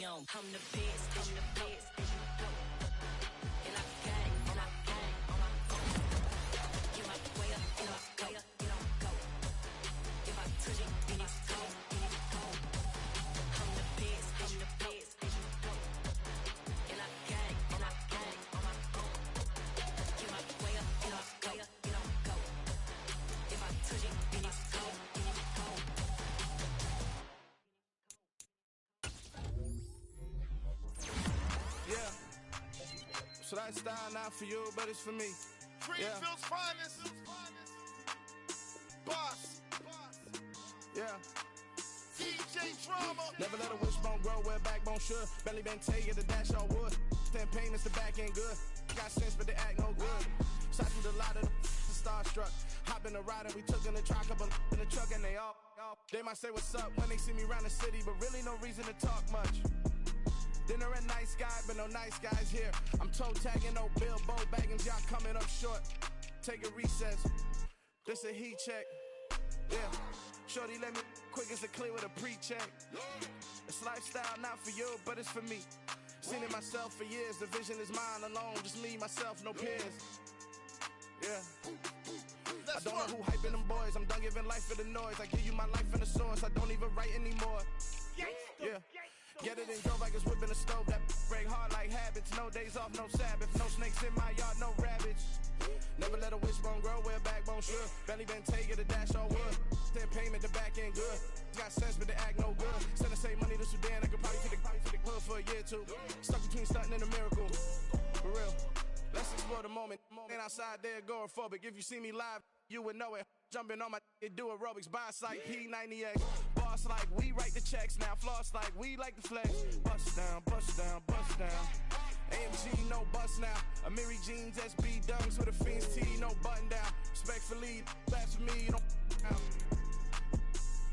on. I'm the best, I'm the best. And I got it, and I got it. Get my way up, get my way up, get on go. If I touch it, then it's cold, then it's cold. I'm the best, I'm the best. And I got it, and I got it. Get my way up, get my way up, get on go. If I touch it, then it's cold, then it's cold. Yeah. So that style not for you, but it's for me. Greenfield's finest. Boss. Yeah. DJ Drama. Never let a wishbone grow where backbone should. Belly been take the dash all wood. Ten payments, the back ain't good. Got sense, but they act no good. Shot through the lot of the starstruck. Hop in the ride and we took in the truck, couple in the truck and they all. They might say what's up when they see me around the city, but really no reason to talk much. Dinner a nice guy, but no nice guys here. I'm toe tagging, no Bilbo Baggins, y'all coming up short. Take a recess. This a heat check. Yeah. Shorty let me quick as a clear with a pre-check. It's lifestyle not for you, but it's for me. Seen it myself for years. The vision is mine alone. Just me, myself, no peers. Yeah. I don't know who hyping them boys. I'm done giving life for the noise. I give you my life in the source. I don't even write anymore. Yeah. Get it and go like it's whipping a stove. That break hard like habits. No days off, no Sabbath. No snakes in my yard, no rabbits. Never let a wishbone grow where backbone should. Belly been taking the dash all wood. Then payment, the back ain't good. Got sense, but they act no good. Send the same money to Sudan. I could probably take the hood for a year or two. Stuck between stunting and a miracle. For real. Let's explore the moment. Ain't outside there agoraphobic. If you see me live, you would know it. Jumping on my do aerobics. Boss like P90X. Boss like we write the checks now. Floss like we like the flex. Bust down, bust down, bust down. AMG, no bust now. Amiri jeans, SB dunks with a Fiends T, no button down. Respectfully, that's for me, you don't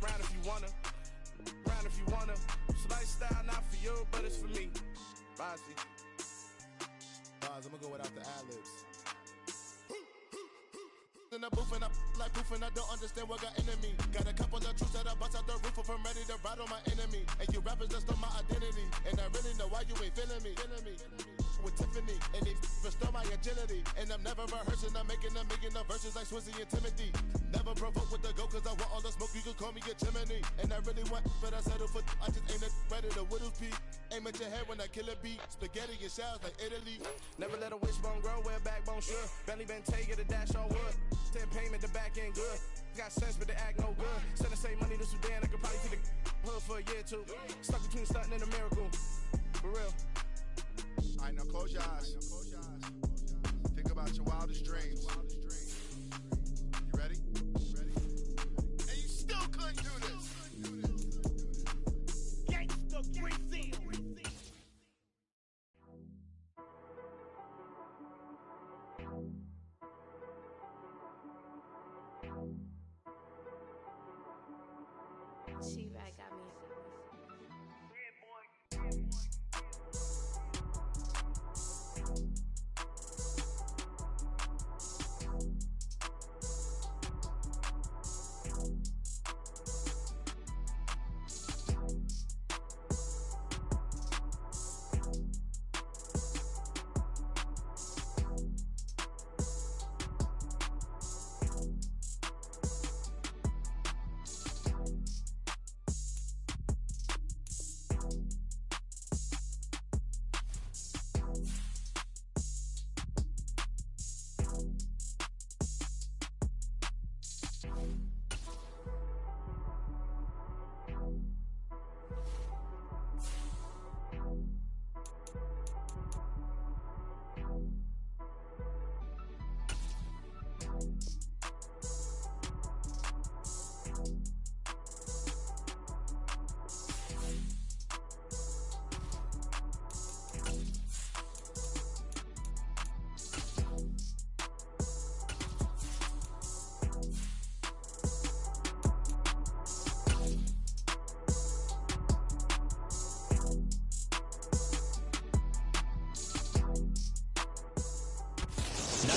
round if you wanna. Round if you wanna. It's lifestyle not for you, but it's for me. Bossy. Boz, I'm gonna go without the ad-libs. In the booth and I like proof and I don't understand what got into me. Got a couple of truths that I bust out the roof if I'm ready to ride on my enemy. And you rappers just stole my identity. And I really know why you ain't feeling me. With Tiffany and they restore my agility. And I'm never rehearsing, I'm making a million of verses like Swizzy and Timothy. Never provoke with the go cause I want all the smoke, you can call me a chimney. And I really want, but I settle for, I just ain't ready to Whittles peak. Aim at your head when I kill a beat. Spaghetti and shells like Italy. Never let a wishbone grow where backbone should. Belly been taking the dash all wood. Ten payment, the back ain't good. Got sense, but they act no good. Send the same money to Sudan, I could probably take the hood for a year or two. Stuck between stunting and a miracle. For real. Alright, now close your eyes. Think about your wildest dreams. You ready? And you still couldn't do this. Gangsta Brazil. She-Rag got me.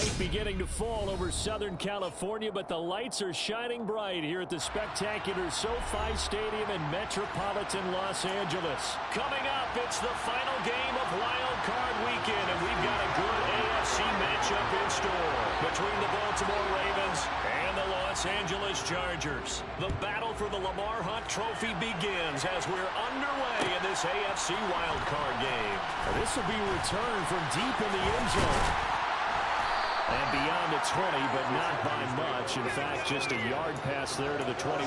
night beginning to fall over Southern California, but the lights are shining bright here at the spectacular SoFi Stadium in metropolitan Los Angeles. Coming up, it's the final game of Wild Card Weekend, and we've got a good AFC matchup in store between the Baltimore Ravens and the Los Angeles Chargers. The battle for the Lamar Hunt Trophy begins as we're underway in this AFC Wild Card game. This will be returned from deep in the end zone. And beyond the 20, but not by much. In fact, just a yard pass there to the 21.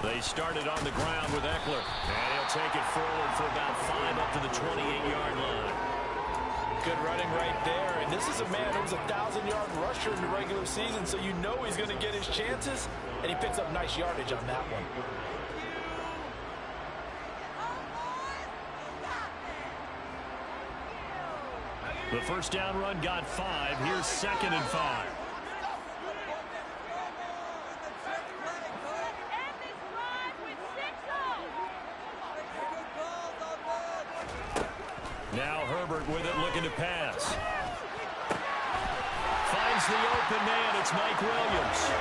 They started on the ground with Eckler, and he'll take it forward for about 5 up to the 28-yard line. Good running right there, and this is a man who was a 1,000-yard rusher in the regular season, so you know he's going to get his chances, and he picks up nice yardage on that one. The first down run got 5. Here's 2nd and 5. Now Herbert with it, looking to pass. Finds the open man. It's Mike Williams.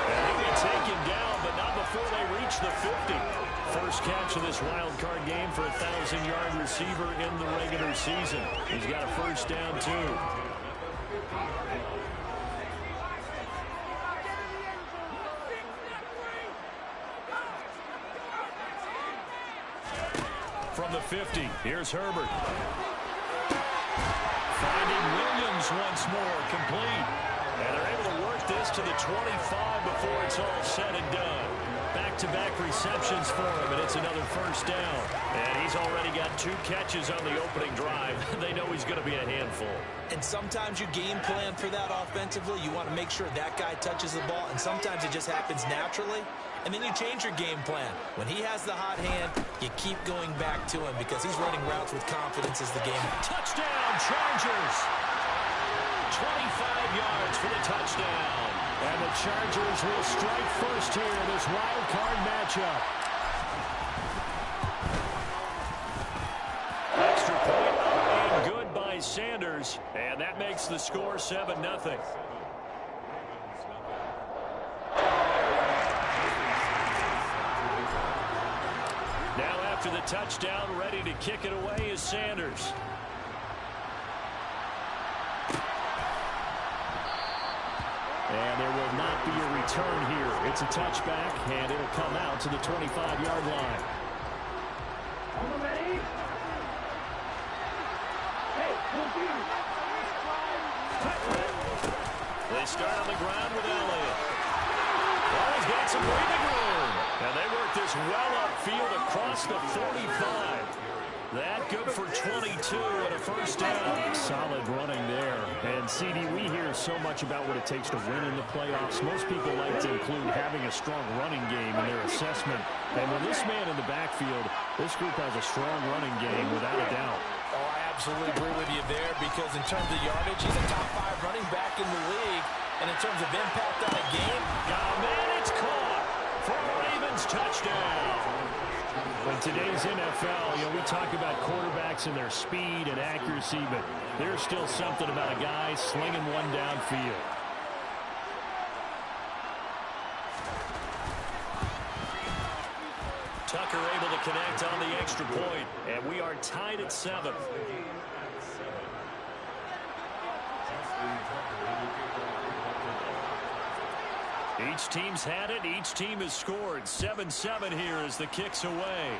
And he'll be taken down, but not before they reach the 50. First catch of this wild card game for a 1,000-yard receiver in the regular season. He's got a first down, too. From the 50, here's Herbert. Finding Williams once more, complete. And they're able to work this to the 25 before it's all said and done. Back-to-back receptions for him, and it's another first down. And he's already got 2 catches on the opening drive. They know he's going to be a handful. And sometimes you game plan for that offensively. You want to make sure that guy touches the ball, and sometimes it just happens naturally. And then you change your game plan. When he has the hot hand, you keep going back to him because he's running routes with confidence as the game. Touchdown, Chargers! 25 yards for the touchdown. And the Chargers will strike first here in this wild card matchup. Extra point and good by Sanders. And that makes the score 7-0. Now after the touchdown, ready to kick it away is Sanders. And there will not be a return here. It's a touchback, and it'll come out to the 25-yard line. They start on the ground with Elliott. Oh, he's got some breathing room. And they work this well upfield across the 45. That good for 22 and a first down. Solid running there. And, CD, we hear so much about what it takes to win in the playoffs. Most people like to include having a strong running game in their assessment. And with this man in the backfield, this group has a strong running game without a doubt. Oh, I absolutely agree with you there because in terms of yardage, he's a top 5 running back in the league. And in terms of impact on a game, oh, man, it's caught for a Ravens touchdown. In today's NFL, we talk about quarterbacks and their speed and accuracy, but there's still something about a guy slinging one downfield. Tucker able to connect on the extra point, and we are tied at 7. Each team's had it. Each team has scored. 7-7 here as the kick's away.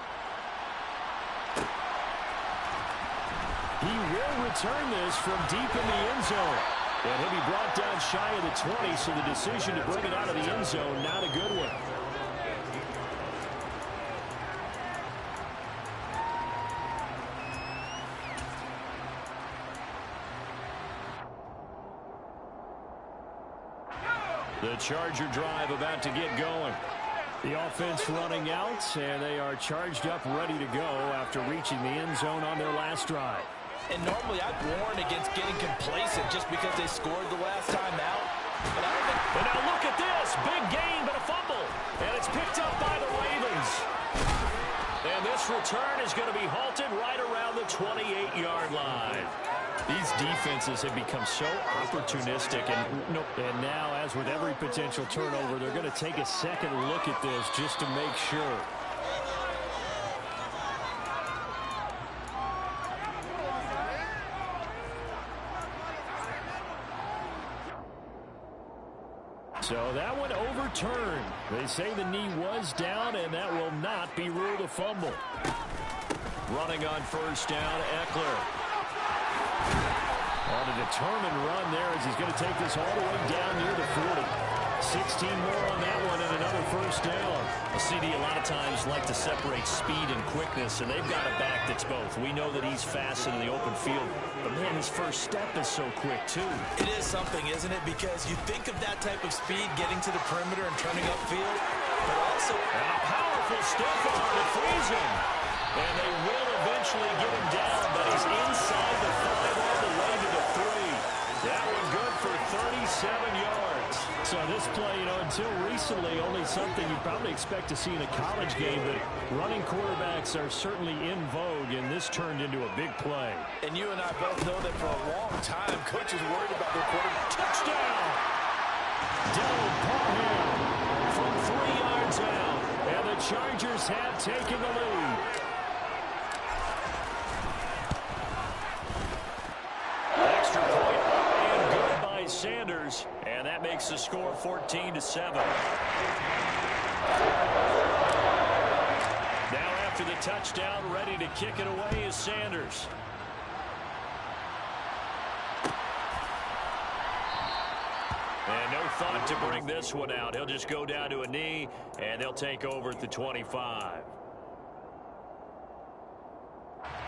He will return this from deep in the end zone. And he'll be brought down shy of the 20, so the decision to bring it out of the end zone, not a good one. The Charger drive about to get going. The offense running out, and they are charged up, ready to go after reaching the end zone on their last drive. And normally I'd warn against getting complacent just because they scored the last time out. But I don't think... And now look at this. Big gain, but a fumble. And it's picked up by the Ravens. And this return is going to be halted right around the 28-yard line. These defenses have become so opportunistic. And now, as with every potential turnover, they're going to take a second look at this just to make sure. So that one overturned. They say the knee was down, and that will not be ruled a fumble. Running on first down, Eckler. On a determined run there as he's going to take this all the way down near the 40. 16 more on that one and another first down. Well, CD a lot of times like to separate speed and quickness, and they've got a back that's both. We know that he's fast in the open field, but man, his first step is so quick too. It is something, isn't it? Because you think of that type of speed getting to the perimeter and turning upfield, but also and a powerful stiff arm to freeze him. And they will eventually get him down, but he's inside the 5 all the way to the 3. That one good for 37 yards. So this play, until recently, only something you probably expect to see in a college game, but running quarterbacks are certainly in vogue, and this turned into a big play. And you and I both know that for a long time, coaches worried about their quarterback. Touchdown! Dylan Parham from 3 yards out, and the Chargers have taken the lead. Extra point and good by Sanders, and that makes the score 14-7. Now after the touchdown, ready to kick it away is Sanders. And no thought to bring this one out. He'll just go down to a knee, and they'll take over at the 25.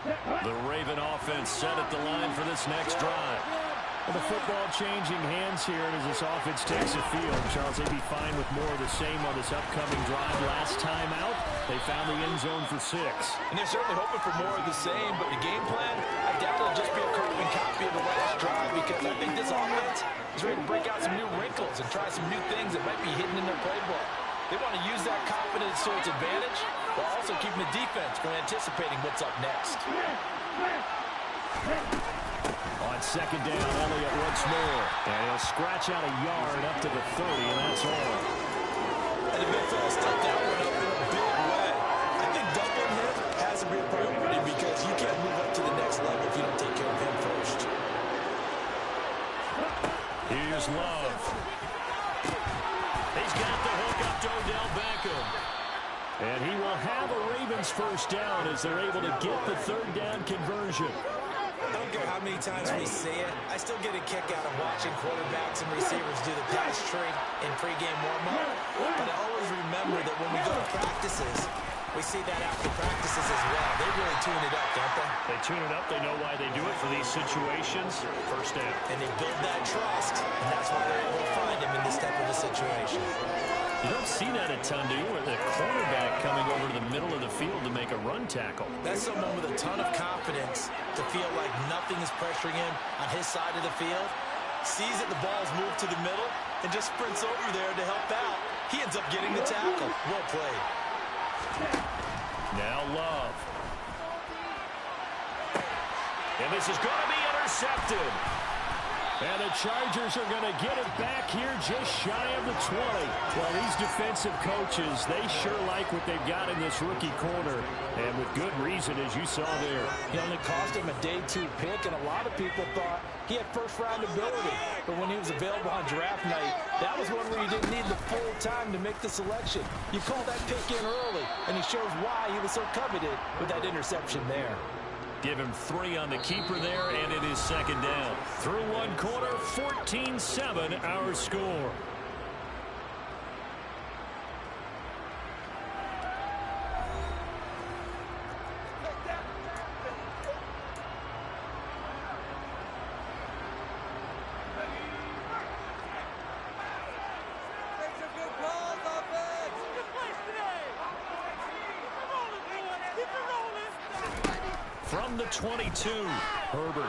The Raven offense set at the line for this next drive. Well, the football changing hands here as this offense takes the field. Charles, they'd be fine with more of the same on this upcoming drive. Last time out, they found the end zone for 6. And they're certainly hoping for more of the same, but the game plan, I doubt it'll just be a carbon copy of the last drive, because I think this offense is ready to break out some new wrinkles and try some new things that might be hidden in their playbook. They want to use that confidence to its advantage, while also keeping the defense from anticipating what's up next. On second down, Elliott once more. And he'll scratch out a yard up to the 30, and that's all. And the big fella stepped that one up in a big way. I think doubling him has to be a priority, because you can't move up to the next level if you don't take care of him first. Here's Love. He's got the hook up to Odell Beckham. And he will have a Ravens first down as they're able to get the third down conversion. I don't care how many times we see it, I still get a kick out of watching quarterbacks and receivers do the pass tree in pregame warm-up. But I always remember that when we go to practices, we see that after practices as well. They really tune it up, don't they? They tune it up. They know why they do it for these situations. First down. And they build that trust, and that's why they're able to find him in this type of a situation. You don't see that a ton, do you? Where the quarterback coming over to the middle of the field to make a run tackle. That's someone with a ton of confidence to feel like nothing is pressuring him on his side of the field. Sees that the ball's moved to the middle and just sprints over there to help out. He ends up getting the tackle. Well played. Now Love. And this is going to be intercepted. And the Chargers are going to get it back here just shy of the 20. Well, these defensive coaches, they sure like what they've got in this rookie corner. And with good reason, as you saw there. He only cost him a day 2 pick, and a lot of people thought he had first-round ability. But when he was available on draft night, that was one where you didn't need the full time to make the selection. You call that pick in early, and he shows why he was so coveted with that interception there. Give him 3 on the keeper there, and it is second down. Through one quarter, 14-7 our score. From the 22, Herbert.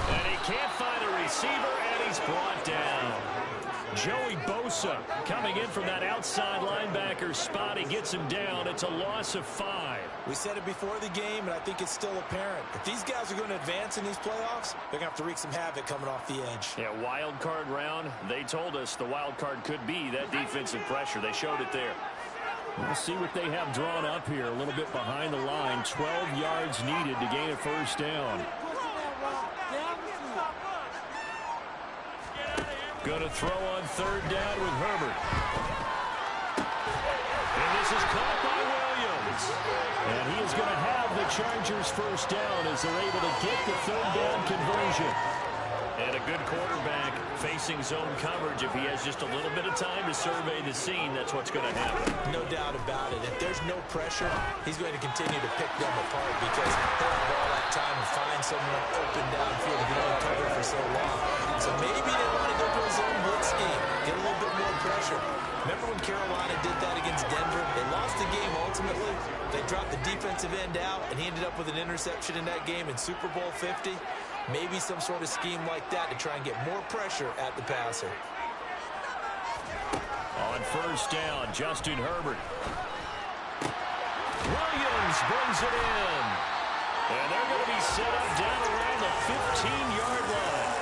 And he can't find a receiver, and he's brought down. Joey Bosa coming in from that outside linebacker spot. He gets him down. It's a loss of 5. We said it before the game, and I think it's still apparent. If these guys are going to advance in these playoffs, they're going to have to wreak some havoc coming off the edge. Yeah, wild card round. They told us the wild card could be that defensive pressure. They showed it there. We'll see what they have drawn up here. A little bit behind the line. 12 yards needed to gain a first down. Going to throw on third down with Herbert. And this is caught by Williams. And he is going to have the Chargers first down as they're able to get the third down conversion. And a good quarterback facing zone coverage. If he has just a little bit of time to survey the scene, that's what's going to happen. No doubt about it. If there's no pressure, he's going to continue to pick them apart because he'll have all that time to find someone open downfield to get uncovered for so long. So maybe they want to go to a zone blitz scheme, get a little bit more pressure. Remember when Carolina did that against Denver? They lost the game ultimately. They dropped the defensive end out, and he ended up with an interception in that game in Super Bowl 50. Maybe some sort of scheme like that to try and get more pressure at the passer. On first down, Justin Herbert. Williams brings it in. And they're going to be set up down around the 15-yard line.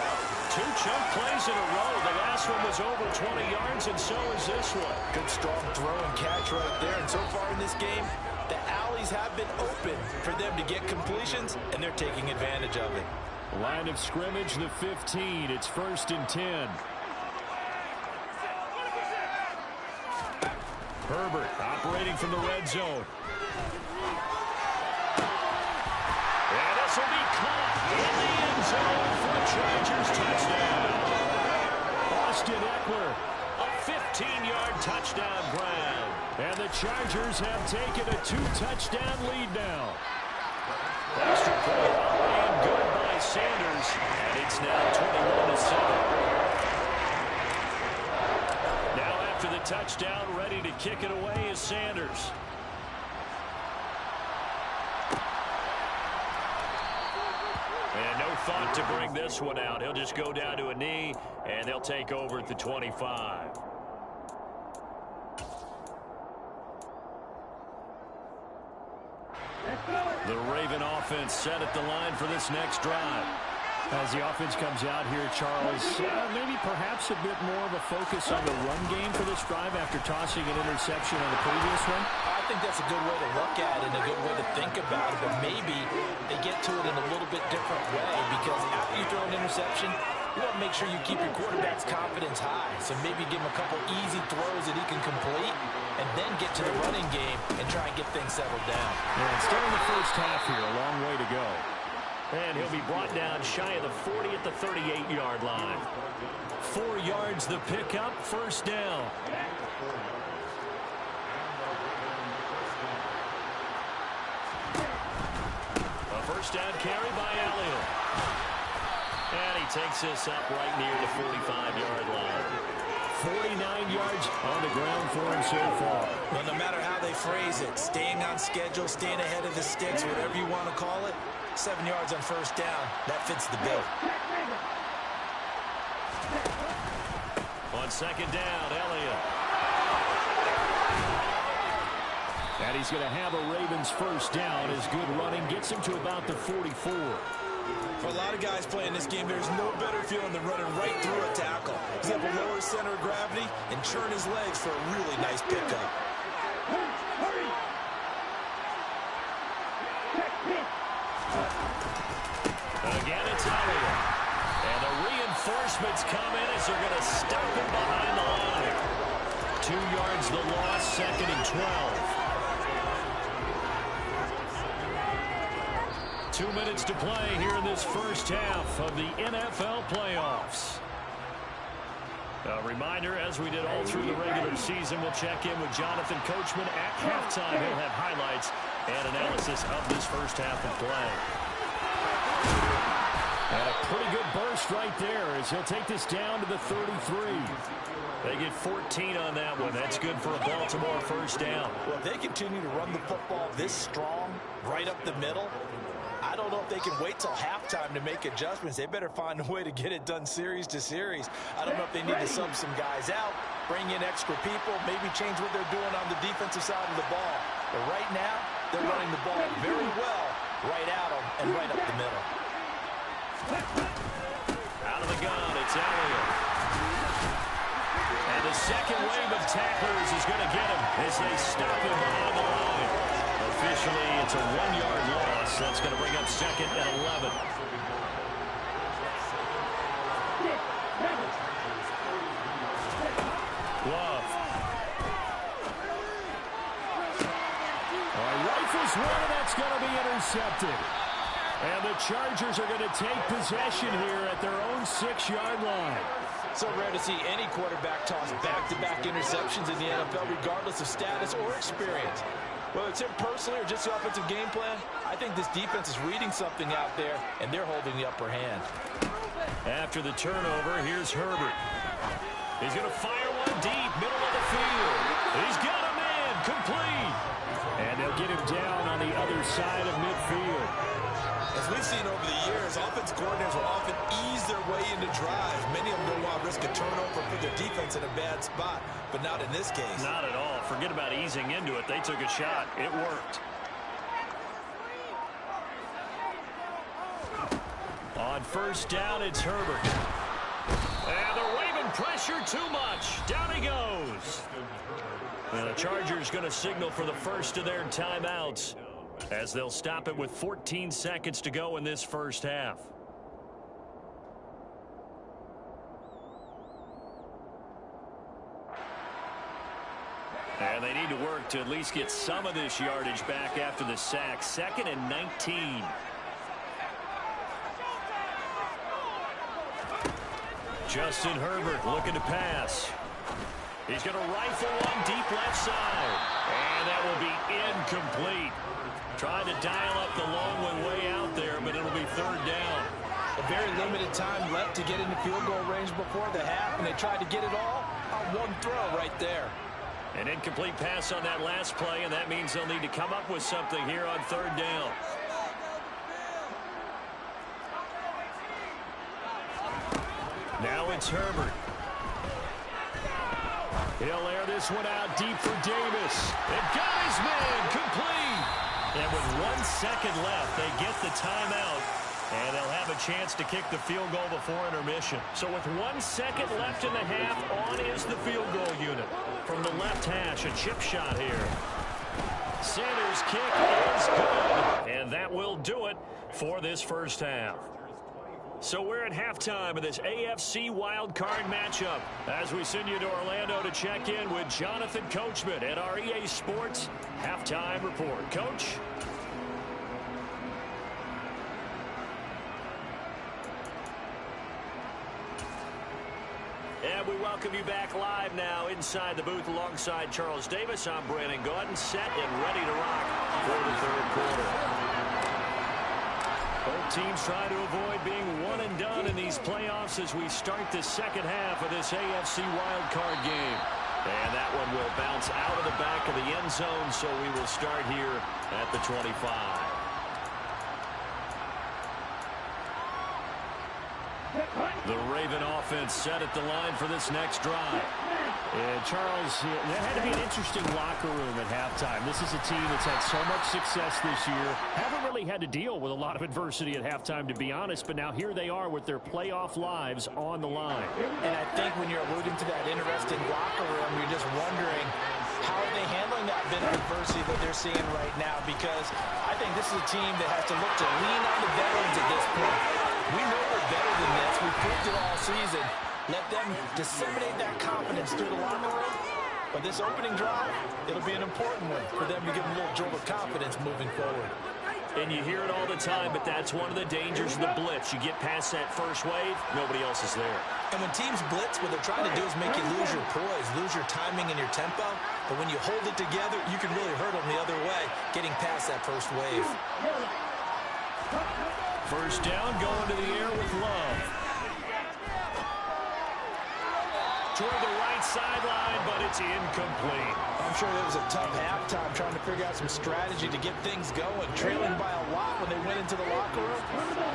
2 chunk plays in a row. The last one was over 20 yards, and so is this one. Good strong throw and catch right there. And so far in this game, the alleys have been open for them to get completions, and they're taking advantage of it. Line of scrimmage, the 15. It's 1st and 10. Herbert operating from the red zone. And this will be caught in the end zone for a Chargers touchdown. Austin Eckler, a 15-yard touchdown grab. And the Chargers have taken a 2-touchdown lead now. Extra point and good by Sanders. And it's now 21-7. Now after the touchdown, ready to kick it away is Sanders. And no thought to bring this one out. He'll just go down to a knee, and they'll take over at the 25. The Raven offense set at the line for this next drive. As the offense comes out here, Charles, maybe perhaps a bit more of a focus on the run game for this drive after tossing an interception on the previous one. I think that's a good way to look at it and a good way to think about it, but maybe they get to it in a little bit different way because after you throw an interception, you want to make sure you keep your quarterback's confidence high. So maybe give him a couple easy throws that he can complete and then get to the running game and try and get things settled down. Yeah, still in the first half here, a long way to go. And he'll be brought down shy of the 40 at the 38-yard line. 4 yards the pickup, first down. A first down carry by Elliott. And he takes this up right near the 45-yard line. 49 yards on the ground for him so far. Well, no matter how they phrase it, staying on schedule, staying ahead of the sticks, whatever you want to call it, 7 yards on first down, that fits the bill. On second down, Elliott. And he's going to have a Ravens first down. His good running gets him to about the 44. For a lot of guys playing this game, there's no better feeling than running right through a tackle. He's able to lower his center of gravity and churn his legs for a really nice pickup. Again, it's Elliott. And the reinforcements come in as they're going to stop him behind the line. 2 yards the loss, 2nd and 12. 2 minutes to play here in this first half of the NFL playoffs. A reminder, as we did all through the regular season, we'll check in with Jonathan Coachman at halftime. He'll have highlights and analysis of this first half of play. And a pretty good burst right there as he'll take this down to the 33. They get 14 on that one. That's good for a Baltimore first down. Well, if they continue to run the football this strong, right up the middle. I don't know if they can wait till halftime to make adjustments. They better find a way to get it done series to series. I don't know if they need to sub some guys out, bring in extra people, maybe change what they're doing on the defensive side of the ball. But right now, they're running the ball very well right at them and right up the middle. Out of the gun, it's Elliott. And the second wave of tacklers is going to get him as they stop him behind the line. Officially, it's a 1-yard loss. That's going to bring up second and 11. Love. Rifles one, and that's going to be intercepted. And the Chargers are going to take possession here at their own 6-yard line. So rare to see any quarterback toss back-to-back interceptions in the NFL, regardless of status or experience. Whether it's him personally or just the offensive game plan, I think this defense is reading something out there, and they're holding the upper hand. After the turnover, here's Herbert. He's going to fire one deep, middle of the field. He's got a man, complete. And they'll get him down on the other side of midfield. As we've seen over the years, offense coordinators will often ease their way into drives. Many of them don't want to risk a turnover, put their defense in a bad spot, but not in this case. Not at all. Forget about easing into it. They took a shot. It worked. On first down, it's Herbert. And they're waving pressure too much. Down he goes. And the Chargers going to signal for the first of their timeouts, as they'll stop it with 14 seconds to go in this first half. And they need to work to at least get some of this yardage back after the sack. 2nd and 19. Justin Herbert looking to pass. He's going to rifle one deep left side. And that will be incomplete. Trying to dial up the long one way out there, but it'll be 3rd down. A very limited time left to get into field goal range before the half, and they tried to get it all on one throw right there. An incomplete pass on that last play, and that means they'll need to come up with something here on 3rd down. Now it's Herbert. He'll air this one out deep for Davis. And got his man complete. And with 1 second left, they get the timeout. And they'll have a chance to kick the field goal before intermission. So with 1 second left in the half, on is the field goal unit. From the left hash, a chip shot here. Sanders' kick is good. And that will do it for this first half. So we're at halftime of this AFC wildcard matchup as we send you to Orlando to check in with Jonathan Coachman at our EA Sports Halftime Report. Coach? And we welcome you back live now inside the booth alongside Charles Davis. I'm Brandon Gaudin, set and ready to rock for the 3rd quarter. Both teams try to avoid being one and done in these playoffs as we start the second half of this AFC wildcard game. And that one will bounce out of the back of the end zone, so we will start here at the 25. The Raven offense set at the line for this next drive. And Charles, that had to be an interesting locker room at halftime. This is a team that's had so much success this year. Haven't really had to deal with a lot of adversity at halftime, to be honest, but now here they are with their playoff lives on the line. And I think when you're alluding to that interesting locker room, you're just wondering how are they handling that bit of adversity that they're seeing right now, because I think this is a team that has to look to lean on the veterans at this point. We know we're better than this. We've proved it all season. Let them disseminate that confidence through the locker room. But this opening drive, it'll be an important one for them to give them a little jolt of confidence moving forward. And you hear it all the time, but that's one of the dangers of the blitz. You get past that first wave, nobody else is there. And when teams blitz, what they're trying to do is make you lose your poise, lose your timing and your tempo. But when you hold it together, you can really hurt them the other way, getting past that first wave. First down, going to the air with Love. toward the right sideline, but it's incomplete. I'm sure it was a tough halftime trying to figure out some strategy to get things going. Trailing by a lot when they went into the locker room.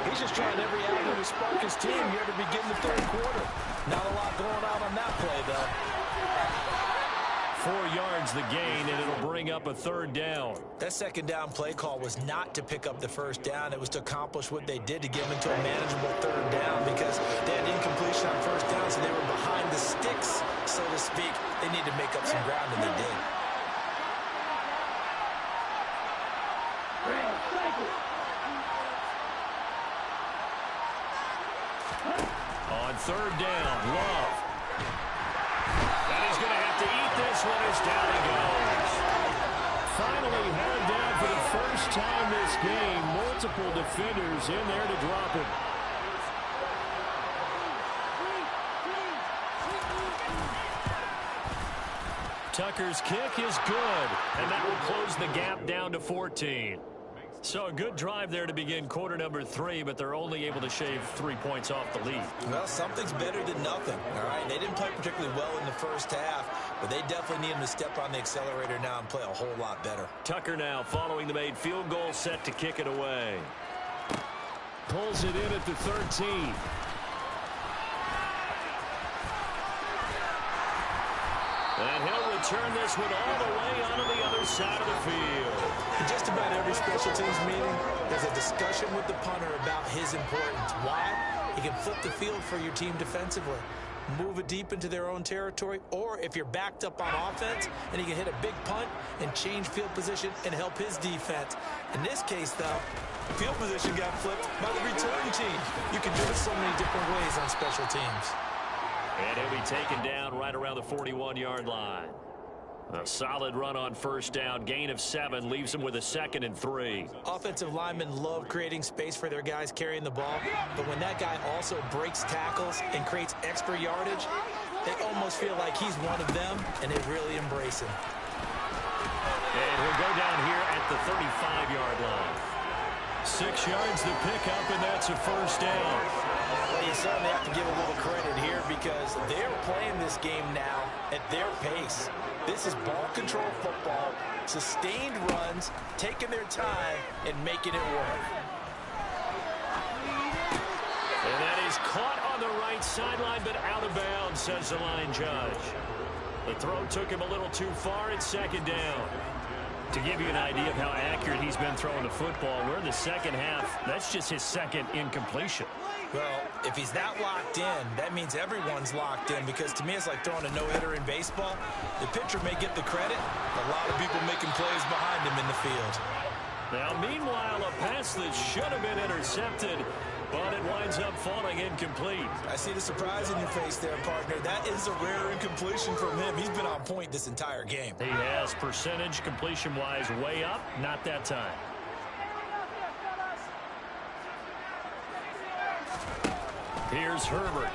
He's just trying every avenue to spark his team here to begin the third quarter. Not a lot going on that play, though. 4 yards the gain, and it'll bring up a third down. That second down play call was not to pick up the first down. It was to accomplish what they did to get them into a manageable third down because they had incompletion on first down, so they were behind the sticks, so to speak. They need to make up some ground, and they did. On third down, Love. And he's going to have to eat this one as down he goes. Finally held down for the first time this game. Multiple defenders in there to drop him. Tucker's kick is good, and that will close the gap down to 14. So a good drive there to begin quarter number 3, but they're only able to shave 3 points off the lead. Well, something's better than nothing, all right? They didn't play particularly well in the first half, but they definitely need them to step on the accelerator now and play a whole lot better. Tucker now following the made field goal, set to kick it away. Pulls it in at the 13. And he'll return this one all the way onto the other side of the field. In just about every special teams meeting, there's a discussion with the punter about his importance. Why? He can flip the field for your team defensively, move it deep into their own territory, or if you're backed up on offense, and he can hit a big punt and change field position and help his defense. In this case, though, field position got flipped by the return team. You can do it so many different ways on special teams. And he'll be taken down right around the 41-yard line. A solid run on first down. Gain of 7 leaves him with a 2nd and 3. Offensive linemen love creating space for their guys carrying the ball, but when that guy also breaks tackles and creates extra yardage, they almost feel like he's one of them, and they really embrace him. And he'll go down here at the 35-yard line. 6 yards to pick up, and that's a first down. Well, you certainly have to give a little credit here because they're playing this game now at their pace. This is ball control football, sustained runs, taking their time, and making it work. And that is caught on the right sideline, but out of bounds, says the line judge. The throw took him a little too far. It's 2nd down. To give you an idea of how accurate he's been throwing the football, we're in the second half. That's just his 2nd incompletion. Well, if he's that locked in, that means everyone's locked in because to me it's like throwing a no-hitter in baseball. The pitcher may get the credit, but a lot of people making plays behind him in the field. Now, meanwhile, a pass that should have been intercepted, but it winds up falling incomplete. I see the surprise in your face there, partner. That is a rare incompletion from him. He's been on point this entire game. He has percentage completion-wise way up, not that time. Here's Herbert.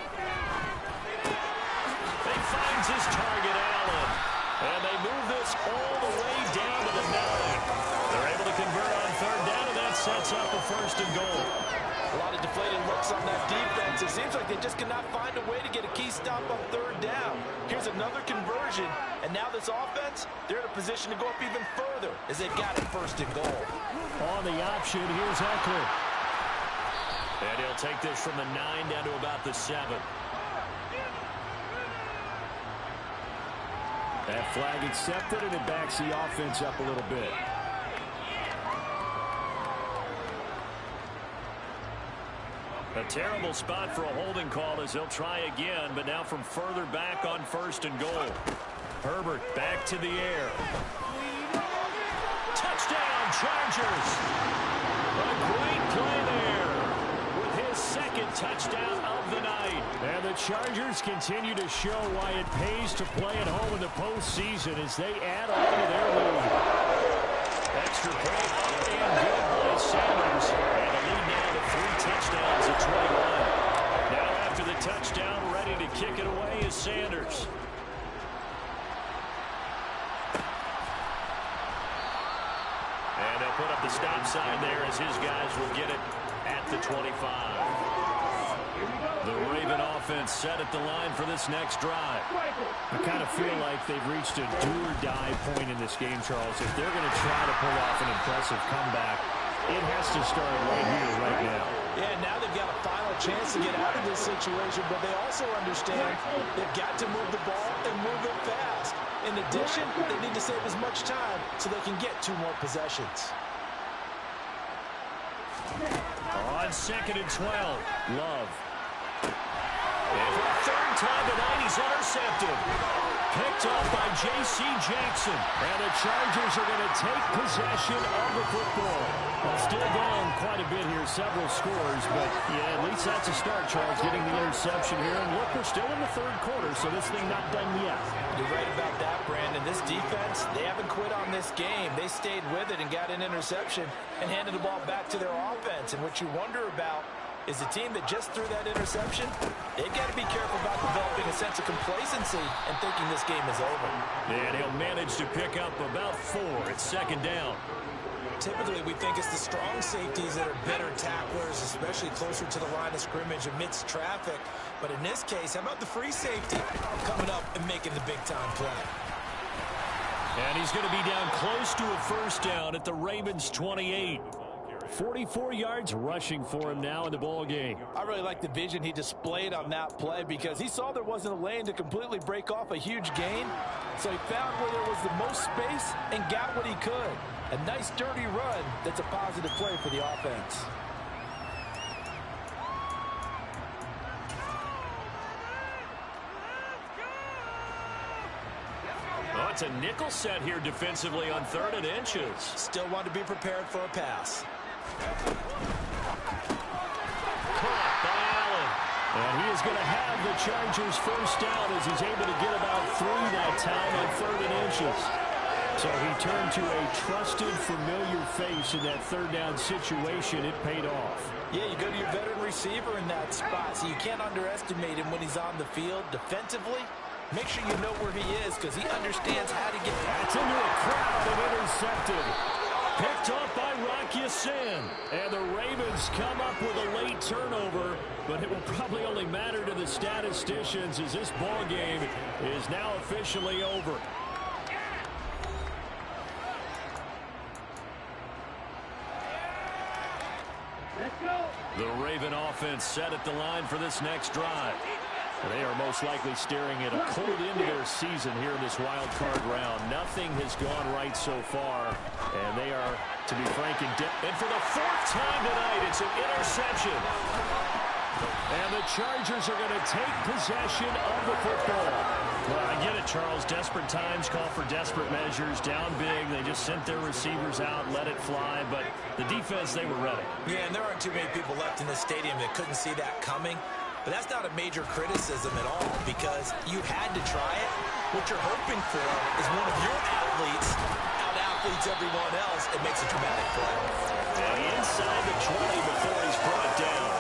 He finds his target, Allen. And they move this all the way down to the 9. They're able to convert on third down, and that sets up a 1st and goal. A lot of deflated looks on that defense. It seems like they just cannot find a way to get a key stop on third down. Here's another conversion, and now this offense, they're in a position to go up even further as they've got it 1st and goal. On the option, here's Eckler. And he'll take this from the 9 down to about the 7. That flag accepted, and it backs the offense up a little bit. A terrible spot for a holding call as they'll try again, but now from further back on 1st and goal. Herbert back to the air. Touchdown, Chargers! A great play there with his 2nd touchdown of the night. And the Chargers continue to show why it pays to play at home in the postseason as they add on to their lead. Extra point up and good by Sanders. And the lead now to 3 touchdowns at 21. Now after the touchdown, ready to kick it away is Sanders. And they'll put up the stop sign there as his guys will get it at the 25. The Raven offense set at the line for this next drive. I kind of feel like they've reached a do-or-die point in this game, Charles. If they're going to try to pull off an impressive comeback, it has to start right here, right now. Yeah, now they've got a final chance to get out of this situation, but they also understand they've got to move the ball and move it fast. In addition, they need to save as much time so they can get 2 more possessions. On 2nd and 12, Love. And for the 3rd time tonight, he's intercepted. Picked off by J.C. Jackson. And the Chargers are going to take possession of the football. Well, still down quite a bit here, several scores. But, yeah, at least that's a start, Charles, getting the interception here. And look, we're still in the 3rd quarter, so this thing not done yet. You're right about that, Brandon. This defense, they haven't quit on this game. They stayed with it and got an interception and handed the ball back to their offense. And what you wonder about is the team that just threw that interception, they've got to be careful about developing a sense of complacency and thinking this game is over. And he'll manage to pick up about 4 at 2nd down. Typically, we think it's the strong safeties that are better tacklers, especially closer to the line of scrimmage amidst traffic. But in this case, how about the free safety coming up and making the big-time play? And he's going to be down close to a 1st down at the Ravens' 28. 44 yards rushing for him now in the ball game. I really like the vision he displayed on that play because he saw there wasn't a lane to completely break off a huge gain. So he found where there was the most space and got what he could. A nice dirty run that's a positive play for the offense. Oh, it's a nickel set here defensively on 3rd and inches. Still want to be prepared for a pass. Caught by Allen. And he is going to have the Chargers 1st down as he's able to get about 3 that time on 3rd and inches. So he turned to a trusted, familiar face in that 3rd down situation. It paid off. Yeah, you go to your veteran receiver in that spot, so you can't underestimate him when he's on the field. Defensively, make sure you know where he is because he understands how to get. That's into a crowd and intercepted. Picked off by Rock Ya-Sin. And the Ravens come up with a late turnover, but it will probably only matter to the statisticians as this ball game is now officially over. The Raven offense set at the line for this next drive. They are most likely staring at a cold end to their season here in this wild card round. Nothing has gone right so far, and they are, to be frank, and for the 4th time tonight, it's an interception. And the Chargers are going to take possession of the football. Well, I get it, Charles. Desperate times call for desperate measures. Down big, they just sent their receivers out, let it fly. But the defense, they were ready. Yeah, and there aren't too many people left in this stadium that couldn't see that coming. But that's not a major criticism at all because you had to try it. What you're hoping for is one of your athletes out-athletes everyone else and makes a dramatic play. And inside the 20 before he's brought down.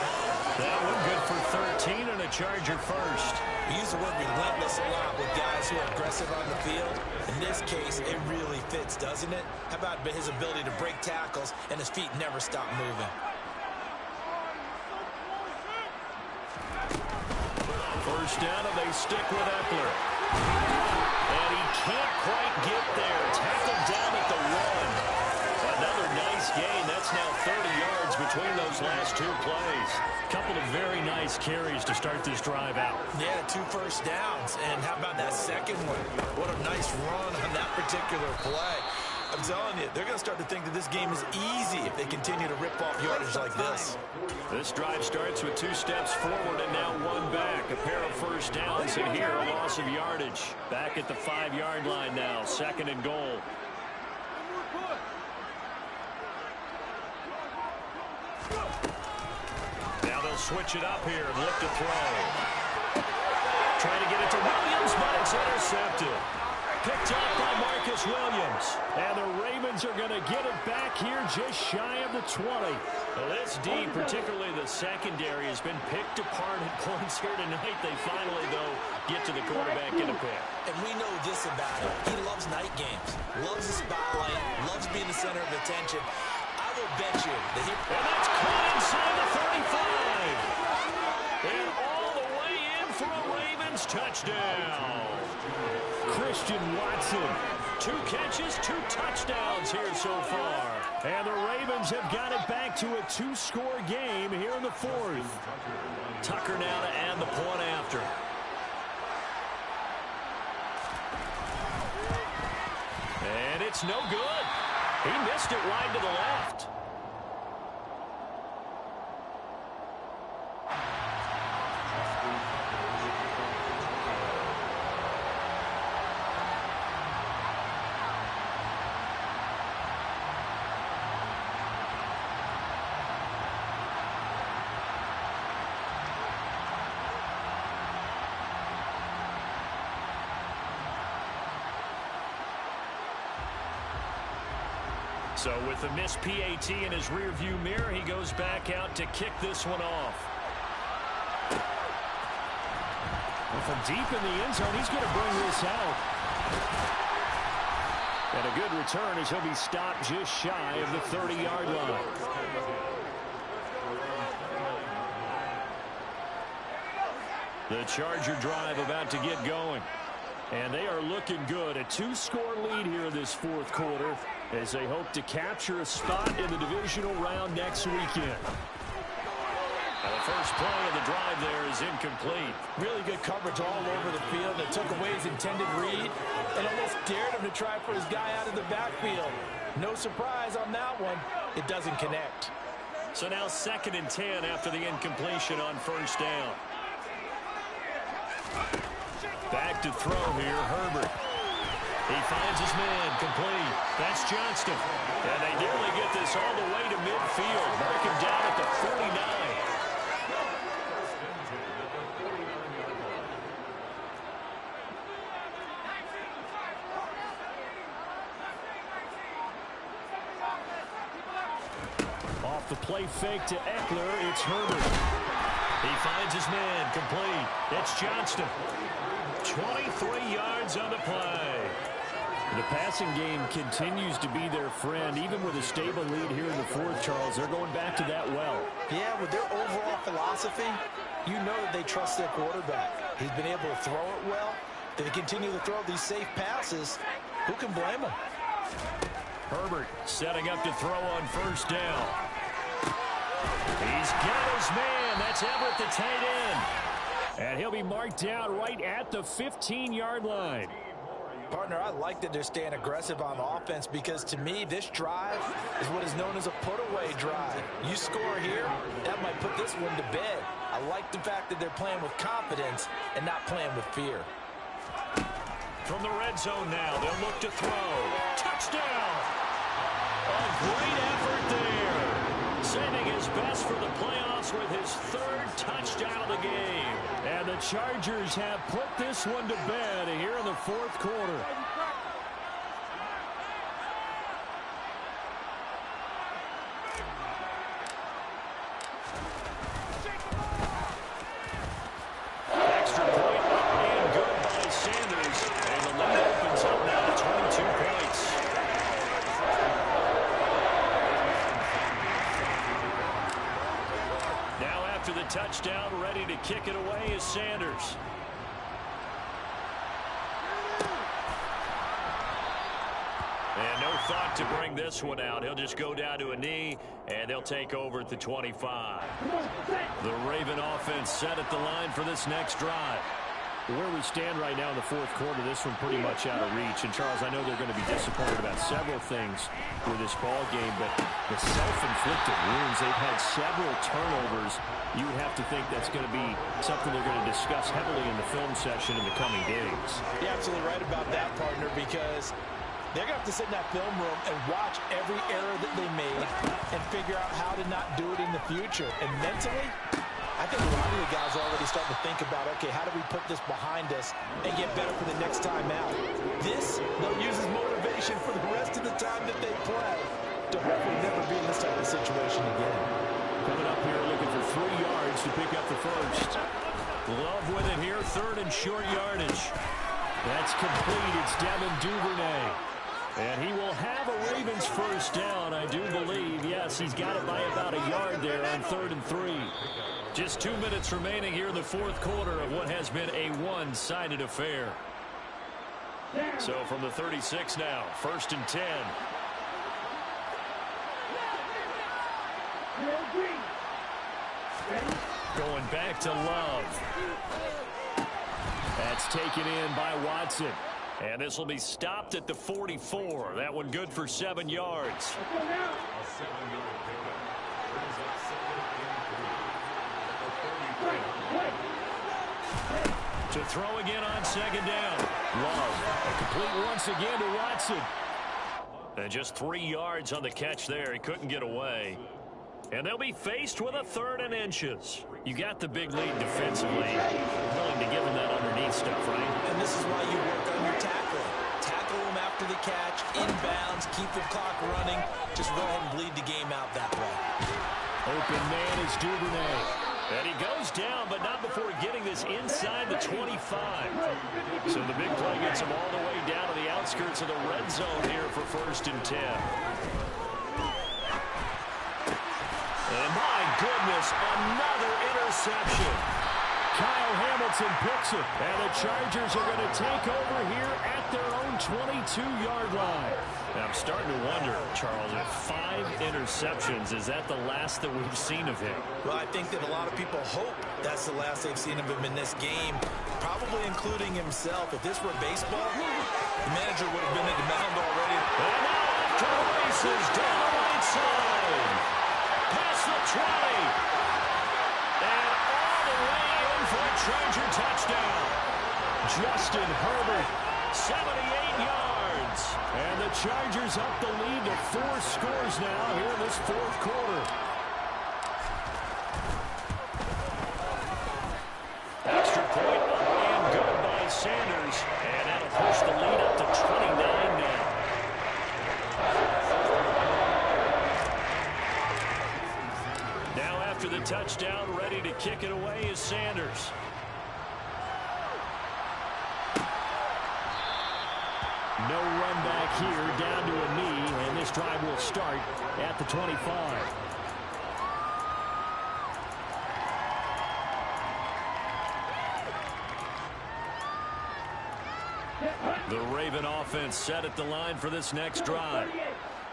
That one good for 13 and a Charger 1st. We use the word relentless a lot with guys who are aggressive on the field. In this case, it really fits, doesn't it? How about his ability to break tackles and his feet never stop moving? 1st down, and they stick with Eckler. And he can't quite get there. Tackled down at the 1. Another nice gain. That's now 30 yards between those last 2 plays. Couple of very nice carries to start this drive out. Yeah, 2 first downs. And how about that second one? What a nice run on that particular play. I'm telling you, they're going to start to think that this game is easy if they continue to rip off yardage like this. This drive starts with 2 steps forward and now 1 back. A pair of 1st downs, and here a loss of yardage. Back at the 5-yard line now, 2nd and goal. Now they'll switch it up here and look to throw. Trying to get it to Williams, but it's intercepted. Picked up by Marcus Williams. And the Ravens are going to get it back here just shy of the 20. Well, this D, particularly the secondary, has been picked apart at points here tonight. They finally, though, get to the quarterback in a pick. And we know this about him. He loves night games, loves the spotlight, loves being the center of attention. I will bet you that he... And that's caught inside the 35. touchdown. Christian Watson. 2 catches, 2 touchdowns here so far. And the Ravens have got it back to a 2-score game here in the 4th. Tucker now to add the point after. And it's no good. He missed it wide to the left. So with the missed PAT in his rearview mirror, he goes back out to kick this one off. And from deep in the end zone, he's going to bring this out. And a good return as he'll be stopped just shy of the 30-yard line. The Charger drive about to get going. And they are looking good. A 2-score lead here in this 4th quarter as they hope to capture a spot in the divisional round next weekend. Now the first play of the drive there is incomplete. Really good coverage all over the field. They took away his intended read and almost dared him to try for his guy out of the backfield. No surprise on that one. It doesn't connect. So now 2nd and 10 after the incompletion on 1st down. Back to throw here, Herbert. He finds his man, complete. That's Johnston. And they nearly get this all the way to midfield. Mark him down at the 49. Off the play fake to Eckler, it's Herbert. He finds his man, complete. It's Johnston. 23 yards on the play. The passing game continues to be their friend. Even with a stable lead here in the 4th, Charles, they're going back to that well. Yeah, with their overall philosophy, you know that they trust their quarterback. He's been able to throw it well. They continue to throw these safe passes. Who can blame them? Herbert setting up to throw on 1st down. He's got his man. That's Everett, the tight end. And he'll be marked down right at the 15-yard line. Partner, I like that they're staying aggressive on offense because, to me, this drive is what is known as a put-away drive. You score here, that might put this one to bed. I like the fact that they're playing with confidence and not playing with fear. From the red zone now, they'll look to throw. Touchdown! A great effort there. Saving his best for the playoffs with his 3rd touchdown of the game. And the Chargers have put this one to bed here in the 4th quarter. Extra point up and good by Sanders. And the lead opens up now to 22 points. Now after the touchdown, ready to kick it away is Sanders. And no thought to bring this one out. He'll just go down to a knee, and they'll take over at the 25. The Raven offense set at the line for this next drive. Where we stand right now in the 4th quarter, this one pretty much out of reach. And, Charles, I know they're going to be disappointed about several things with this ball game, but the self-inflicted wounds, they've had several turnovers. You would have to think that's going to be something they're going to discuss heavily in the film session in the coming days. You're absolutely right about that, partner, because they're going to have to sit in that film room and watch every error that they made and figure out how to not do it in the future. And mentally, I think a lot of the guys are already starting to think about, okay, how do we put this behind us and get better for the next time out? This, they'll use as motivation for the rest of the time that they play to hopefully never be in this type of situation again. Coming up here looking for 3 yards to pick up the first. Love with it here, 3rd and short yardage. That's complete. It's Devin Duvernay. And he will have a Ravens first down, I do believe. Yes, he's got it by about a yard there on 3rd and 3. Just 2 minutes remaining here in the fourth quarter of what has been a one-sided affair. So from the 36 now, 1st and 10. Going back to Love. That's taken in by Watson. And this will be stopped at the 44. That one good for 7 yards. To throw again on 2nd down. Love, complete once again to Watson. And just 3 yards on the catch there. He couldn't get away. And they'll be faced with a 3rd and inches. You got the big lead defensively. Willing to give them that underneath stuff, right? And this is why you work on your tackling. Tackle them after the catch, inbounds, keep the clock running. Just go ahead and bleed the game out that way. Open man is Duvernay. And he goes down, but not before getting this inside the 25. So the big play gets him all the way down to the outskirts of the red zone here for 1st and 10. And my goodness, another interception. Kyle Hamilton picks it, and the Chargers are going to take over here at their own 22-yard line. Now, I'm starting to wonder, Charles, if 5 interceptions, is that the last that we've seen of him? Well, I think that a lot of people hope that's the last they've seen of him in this game, probably including himself. If this were baseball, the manager would have been at the mound already. And now off to the races down the right side. Past the 20. And all the way in for a Charger touchdown. Justin Herbert, 78 yards. And the Chargers up the lead to 4 scores now here in this fourth quarter. Extra point and good by Sanders. And that'll push the lead up to 29 now. Now after the touchdown, ready to kick it away is Sanders. No run back here, down to a knee, and this drive will start at the 25. The Raven offense set at the line for this next drive.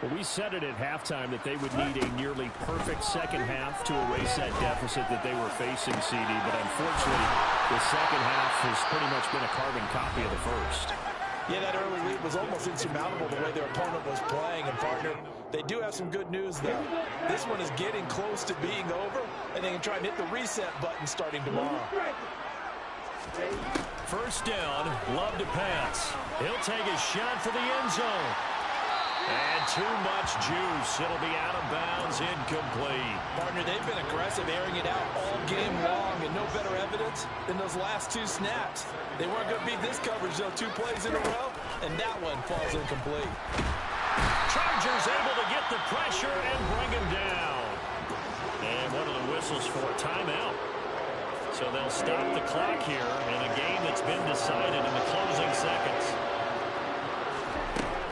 Well, we said it at halftime that they would need a nearly perfect second half to erase that deficit that they were facing, CD, but unfortunately, the second half has pretty much been a carbon copy of the first. Yeah, that early lead was almost insurmountable the way their opponent was playing. And, partner, they do have some good news, though. This one is getting close to being over, and they can try and hit the reset button starting tomorrow. First down, Love to pass. He'll take a shot for the end zone. And too much juice. It'll be out of bounds, incomplete. Partner, they've been aggressive, airing it out all game long, and no better evidence than those last 2 snaps. They weren't going to beat this coverage, though, 2 plays in a row, and that one falls incomplete. Chargers able to get the pressure and bring him down. And one of the whistles for a timeout. So they'll stop the clock here in a game that's been decided in the closing seconds.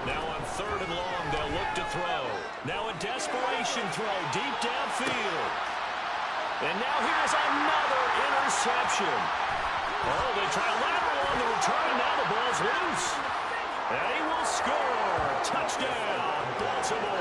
Now on 3rd and long, they'll look to throw. Now a desperation throw deep downfield. And now here's another interception. Oh, they try a lateral on the return. Now the ball's loose. And he will score. Touchdown, Baltimore.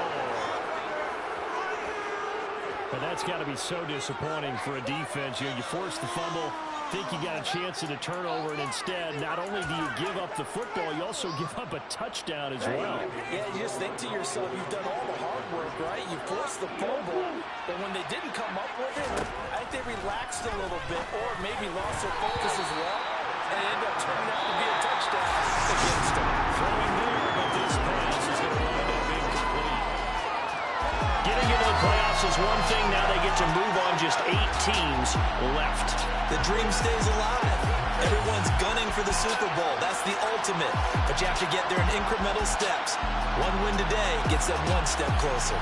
But that's got to be so disappointing for a defense. You force the fumble, think you got a chance at a turnover, and instead, not only do you give up the football, you also give up a touchdown as well. Yeah, you just think to yourself, you've done all the hard work, right? You forced the fumble, but when they didn't come up with it, I think they relaxed a little bit, or maybe lost their focus as well, and it ended up turning out to be a touchdown against them. Throwing there, but this pass is going to wind up being complete. Getting into the playoffs is one thing. Now they get to move on. Just 8 teams left. The dream stays alive. Everyone's gunning for the Super Bowl. That's the ultimate. But you have to get there in incremental steps. One win today gets them 1 step closer.